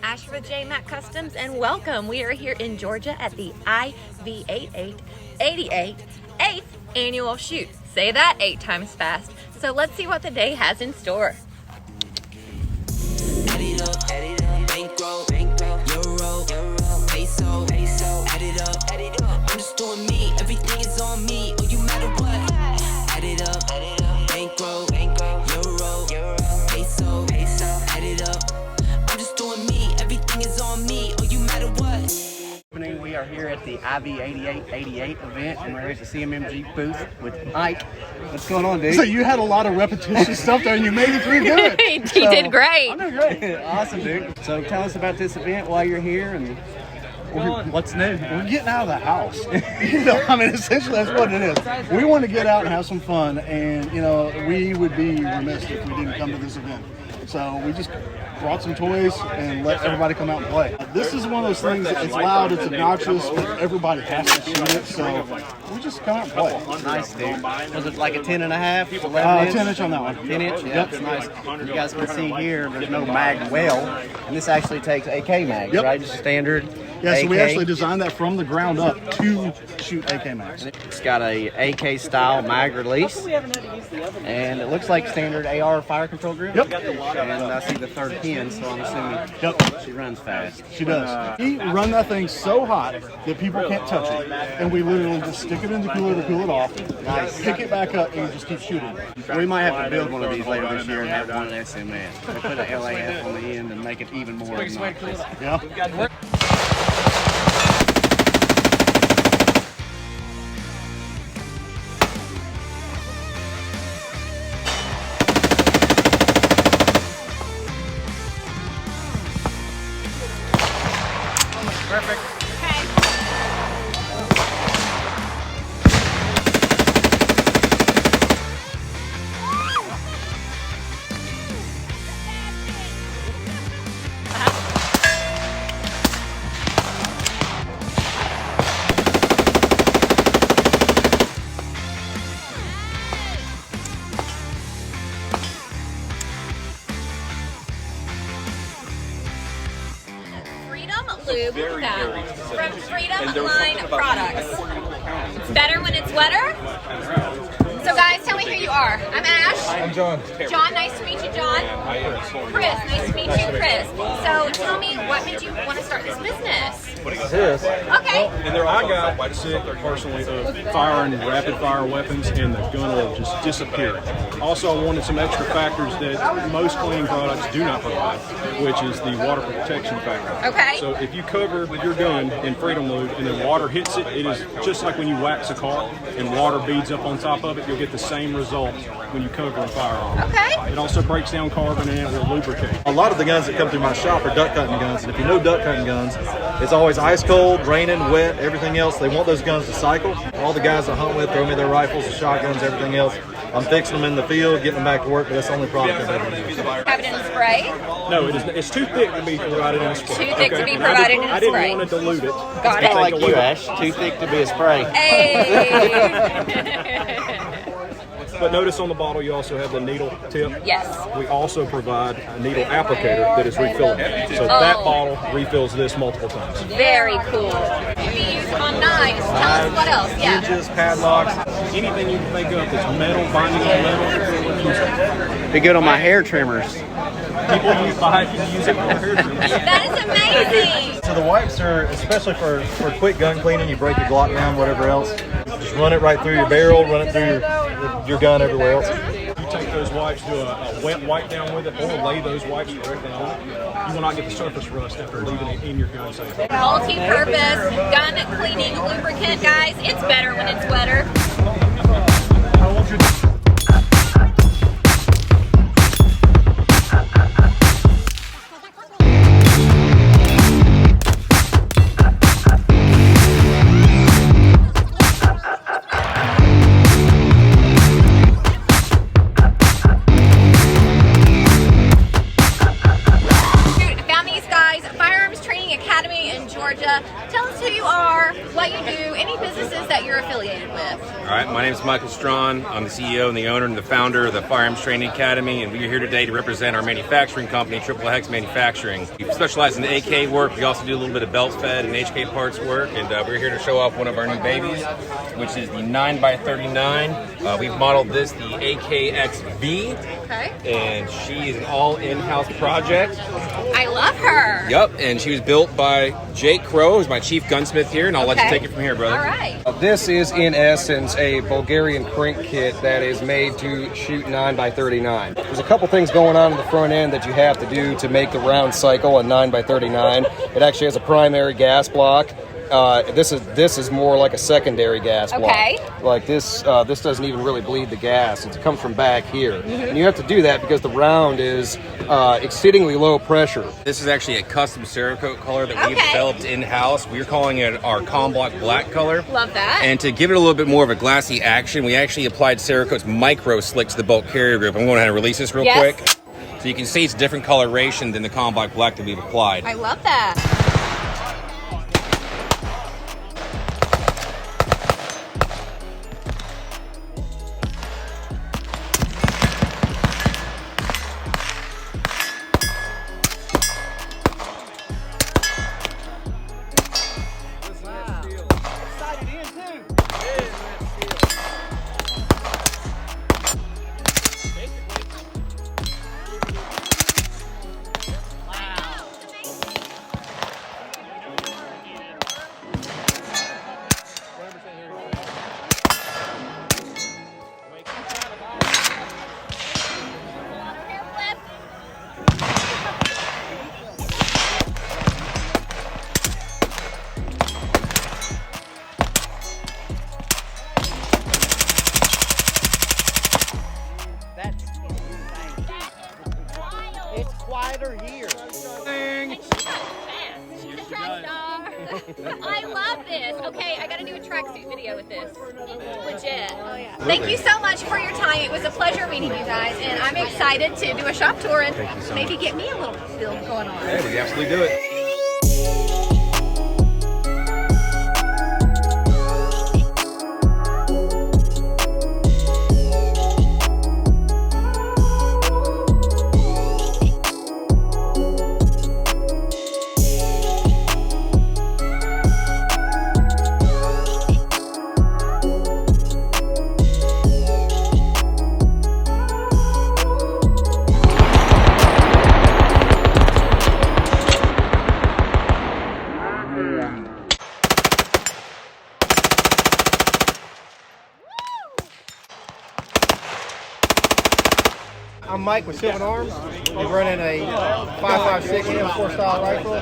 Asher with J Mac Customs, and welcome. We are here in Georgia at the IV8888 8th annual shoot. Say that 8 times fast. So let's see what the day has in store. I'm just doing me, everything is on me. Oh, you matter what? Add it up, bankroll, euro, peso, add it up. I'm just doing me, everything is on me. Oh, you matter what? We are here at the IV8888 event, and we're here at the CMMG booth with Mike. What's going on, dude? So you had a lot of repetitious stuff there, and you made it through good. He did great. I'm doing great. Awesome, dude. So tell us about this event while you're here, and what's new? We're getting out of the house. I mean, essentially that's what it is. We want to get out and have some fun, and we would be remiss if we didn't come to this event. So we just brought some toys and let everybody come out and play. This is one of those things that it's loud, it's obnoxious, but everybody has to shoot it, so we just come out and play. Nice, dude. Was it like a 10.5, 11 inch? 10 inch on that one. 10 inch? Yeah, that's nice. You guys can see here, there's no mag well, and this actually takes AK mags, right? Just standard. Yeah, so AK. we actually designed that from the ground up to shoot AK mags. It's got a AK style mag release, and it looks like standard AR fire control group. Yep. And I see the third pin, so I'm assuming she runs fast. She does. We run that thing so hot that people can't touch it, and we literally just stick it in the cooler to cool it off. Nice. Pick it back up and just keep shooting. We might have to build one of these later this year and have one at SMS. They put an LAF on the end and make it even more obnoxious. Yeah. Perfect. Lube from Freedom Line Products. It's better when it's wetter. So guys, tell me who you are. I'm Ash. I'm John. John, nice to meet you, John. Chris, nice to meet you, Chris. So tell me, what made you want to start this business? This. Okay. And I got sick personally of firing rapid fire weapons, and the gun will just disappear. Also, I wanted some extra factors that most cleaning products do not provide, which is the water protection factor. Okay. So if you cover your gun in Freedom Lube and then water hits it, it is just like when you wax a car and water beads up on top of it, you'll get the same result when you cover a firearm. Okay. It also breaks down carbon and it will lubricate. A lot of the guns that come through my shop are duck hunting guns, and if you know duck hunting guns, it's always ice cold, raining, wet, everything else. They want those guns to cycle. All the guys I hunt with throw me their rifles, shotguns, everything else. I'm fixing them in the field, getting them back to work, but that's the only product I've ever used. Have it in spray? No, it's too thick to be provided in a spray. Too thick to be provided in a I spray. didn't want to dilute it. Got it. Like you, Ash. Too thick to be a spray. Hey! But notice on the bottle you also have the needle tip. Yes. We also provide a needle applicator that is refillable. So that bottle refills this multiple times. Very cool. We use on knives. Tell us what else. Yeah. Hinges, padlocks, anything you can think of that's metal, binding on metal. Be good on my hair trimmers. People use it for hair trimmers. That is amazing. So the wipes are, especially for quick gun cleaning, you break your Glock down, whatever else, just run it right through your barrel, run it through your gun everywhere else. You take those wipes, do a wet wipe down with it, or lay those wipes directly on it. You will not get the surface rust after leaving it in your gun safe. Multi-purpose gun cleaning lubricant, guys. It's better when it's wetter. I want you to Georgia. Tell us who you are, what you do, any businesses that that you're affiliated with. All right, my name is Michael Strawn. I'm the CEO and the owner and the founder of the Firearms Training Academy, and we're here today to represent our manufacturing company, Triple Hex Manufacturing. We specialize in the AK work. We also do a little bit of belt fed and HK parts work, and we're here to show off one of our new babies, which is the 9x39. We've modeled this, the AKXV, and she is an all in-house project. I love her. Yep, and she was built by Jake Crow, who's my chief gunsmith here, and I'll let you take it from here, brother. All right. This is, in essence, a Bulgarian crank kit that is made to shoot 9x39. There's a couple things going on in the front end that you have to do to make the round cycle a 9x39. It actually has a primary gas block. This is more like a secondary gas block. Okay. Like this doesn't even really bleed the gas. It comes from back here. And you have to do that because the round is exceedingly low pressure. This is actually a custom Cerakote color that we've developed in-house. We're calling it our Comblock Black color. Love that. And to give it a little bit more of a glassy action, we actually applied Cerakote's micro slick to the bolt carrier group. I'm going to have to release this real quick. So you can see it's a different coloration than the Comblock Black that we've applied. I love that. It's quieter here. She's a track star. I love this. Okay, I gotta do a tracksuit video with this. Legit. Oh yeah. Thank you so much for your time. It was a pleasure meeting you guys, and I'm excited to do a shop tour and maybe get me a little build going on. Hey, we can absolutely do it. I'm Mike with Sylvan Arms. We're running a 5.56 M4 style rifle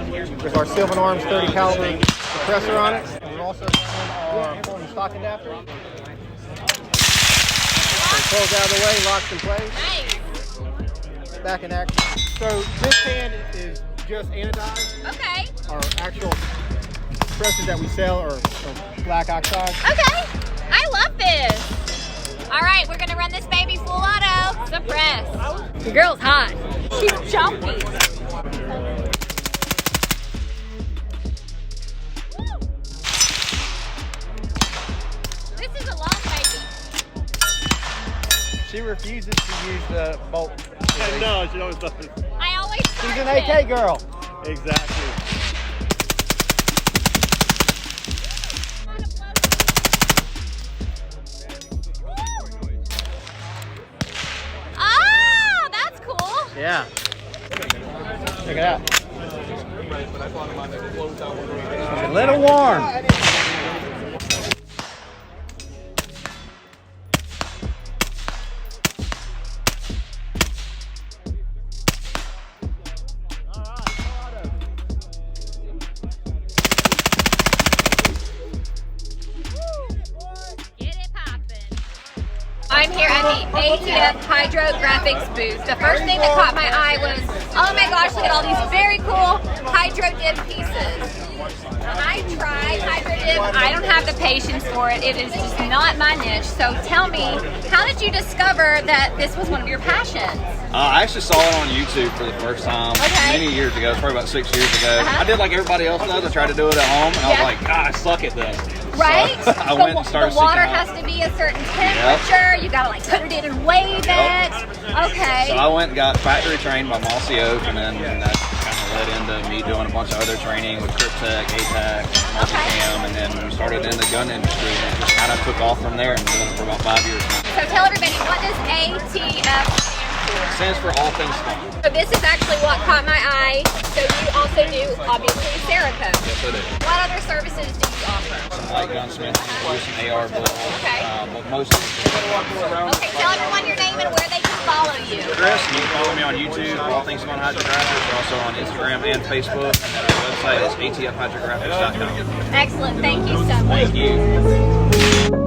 with our Sylvan Arms 30 caliber suppressor on it. And we're also running our stock adapter. So it pulls out of the way, locks in place. Back in action. So this can is just anodized. Okay. Our actual suppressors that we sell are black oxide. Okay. I love this. All right, we're gonna run this baby full auto. Suppress. The girl's hot. She's jumpy. This is a long baby. She refuses to use the bolt. No, she always does. I always She's an AK girl. Exactly. Oh, that's cool. Yeah. Check it out. It's a little warm. Get it poppin'. I'm here at the ATF Hydrographics booth. The first thing that caught my eye was, oh my gosh, look at all these very cool hydro dip pieces. I tried hydro dip. I don't have the patience for it. It is just not my niche. So tell me, how did you discover that this was one of your passions? I actually saw it on YouTube for the first time many years ago. It's probably about 6 years ago. I did like everybody else does. I tried to do it at home, and I was like, God, I suck at this. Right? So I went and started the water seeking has out. to be a certain temperature. You gotta like put it in and wave it. Okay. So I went and got factory trained by Mossy Oak, and then that kind of led into me doing a bunch of other training with Cryptech, ATAC, Multicam, and then we started in the gun industry, and it just kind of took off from there, and been doing it for about 5 years now. So tell everybody, what does ATF It stands for All Things Fun. So this is actually what caught my eye. So you also do, obviously, Cerakote. Yes, I do. What other services do you offer? Some light gunsmithing, do some AR builds, Okay. but mostly. Okay, tell everyone your name and where they can follow you. Chris, you can follow me on YouTube, All Things Fun Hydrographics. We're also on Instagram and Facebook. And our website is atfhydrographics.com. Excellent. Thank you so much. Thank you.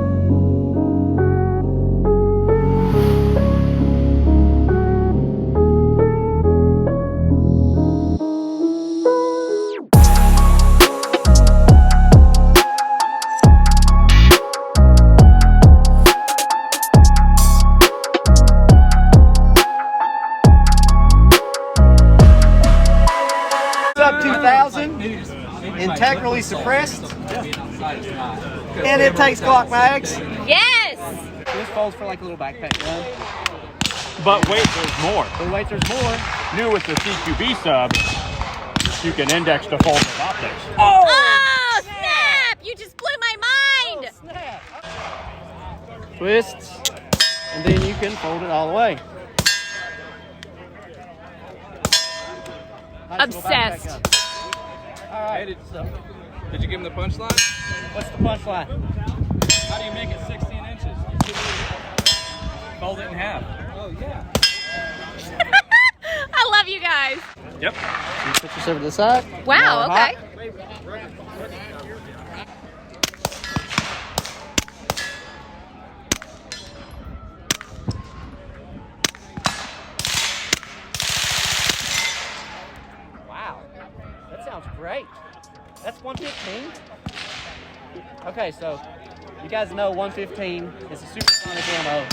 Sub 2000, integrally suppressed, and it takes Glock mags. Yes! This folds for like a little backpack gun. But wait, there's more. But wait, there's more. New with the CQB Sub, you can index to folded optics. Oh, snap! You just blew my mind! Twists, and then you can fold it all the way. Nice little backpack Obsessed. gun. All right. Did you give him the punchline? What's the punchline? How do you make it 16 inches? Fold it in half. Oh, yeah. I love you guys. Yep. You put this over to the side. Wow, Now we're okay. Wow, that sounds great. That's 115. Okay, so you guys know 115 is a supersonic ammo.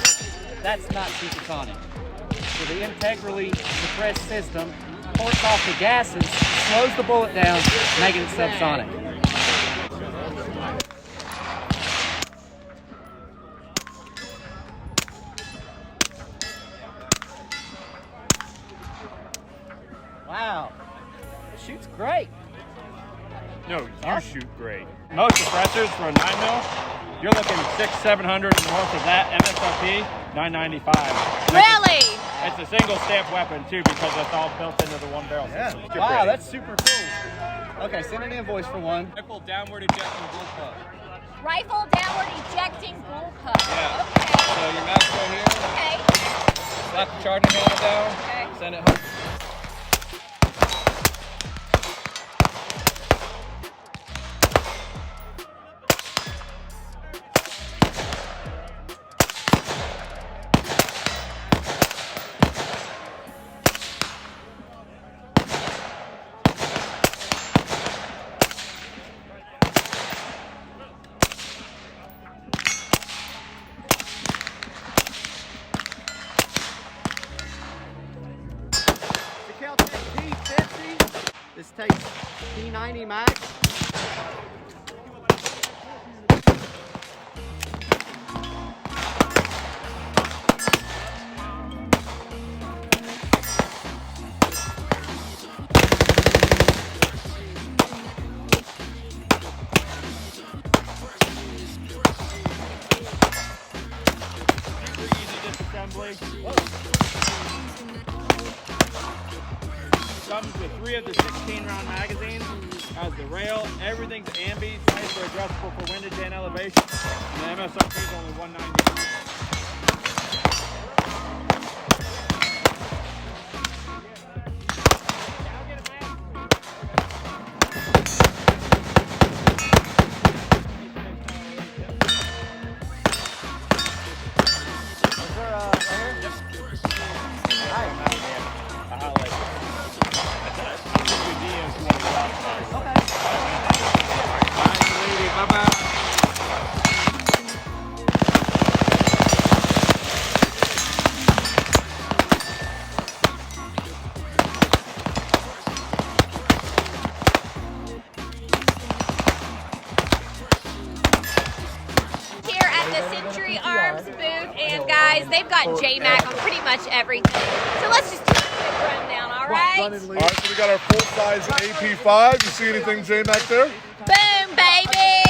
That's not supersonic. So the integrally suppressed system ports off the gases, slows the bullet down, making it subsonic. Wow, it shoots great. No, you shoot great. Most suppressors for a 9mm, you're looking 600-700 north of that. MSRP, $995. Really? It's a single stamp weapon too because it's all built into the one barrel system. It's Wow, pretty. that's super cool. Okay, send an invoice for one. Rifle downward ejecting bullpup. Rifle downward ejecting bullpup. Yeah. Okay. So your mouse go here, Okay. slap the charging handle down, Okay. send it home. This takes P90 max. Super easy disassembly. Comes with 3 of the 16-round magazines. Has the rail. Everything's ambi. Sights are adjustable for windage and elevation. And the MSRP is only $190. guys. They've got JMac on pretty much everything. So let's just do a quick rundown, all right? All right, so we got our full-size AP5. You see anything, J-Mac, there? Boom, baby.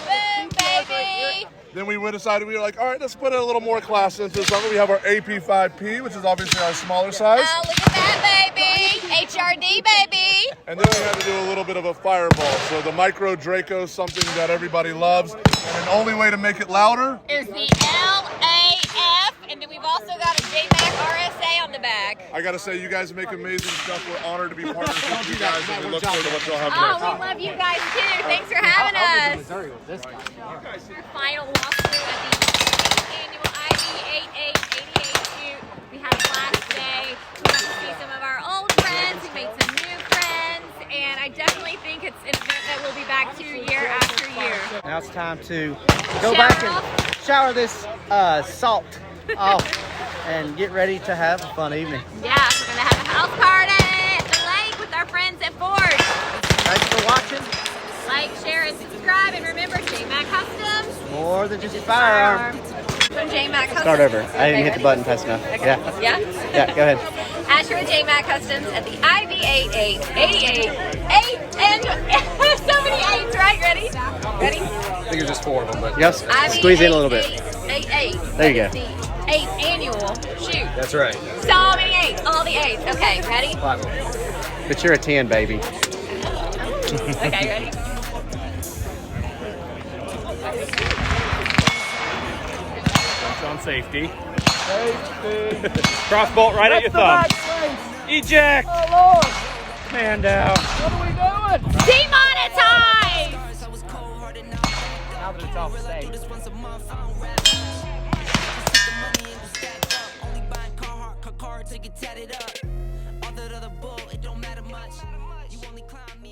Boom, baby. Then we decided, we were like, all right, let's put a little more class into something. We have our AP5P, which is obviously our smaller size. Oh, look at that, baby. HRD, baby. And then we had to do a little bit of a fireball. So the Micro Draco is something that everybody loves. And the only way to make it louder is the LAF. And then we've also got a JMac RSA on the back. I got to say, you guys make amazing stuff. We're honored to be partners with you guys, and we look forward to what y'all have next. Oh, we love you guys too. Thanks for having us. Our final walkthrough at the annual IV8888 shoot. We had a blast day. We got to see some of our old friends. We made some new friends. And I definitely think it's an event that we'll be back to year after year. Now it's time to go back and shower this salt off and get ready to have a fun evening. Yeah, we're going to have a house party at the lake with our friends at Ford. Thanks for watching. Like, share, and subscribe. And remember, JMac Customs. More than just a firearm. From JMac Customs. Start over. I didn't hit the button fast enough. Okay. Yeah. Yeah? Yeah, go ahead. Asher with JMac Customs at the IV8888 and so many 8s, right? Ready? Ready? I think it's just 4 of them, but Yes. Squeeze in a little bit. 88. There you go. The 8th annual shoot. that's right. So many 8s. All the 8s. Okay, ready? But you're a 10, baby. Okay, ready? On safety. Cross bolt right at your thumb. Eject. Oh Lord. Man down. What are we doing? Demonetized. Now that it's off stage. Take it tatted up. All that other bull, it don't matter much. You only climb me.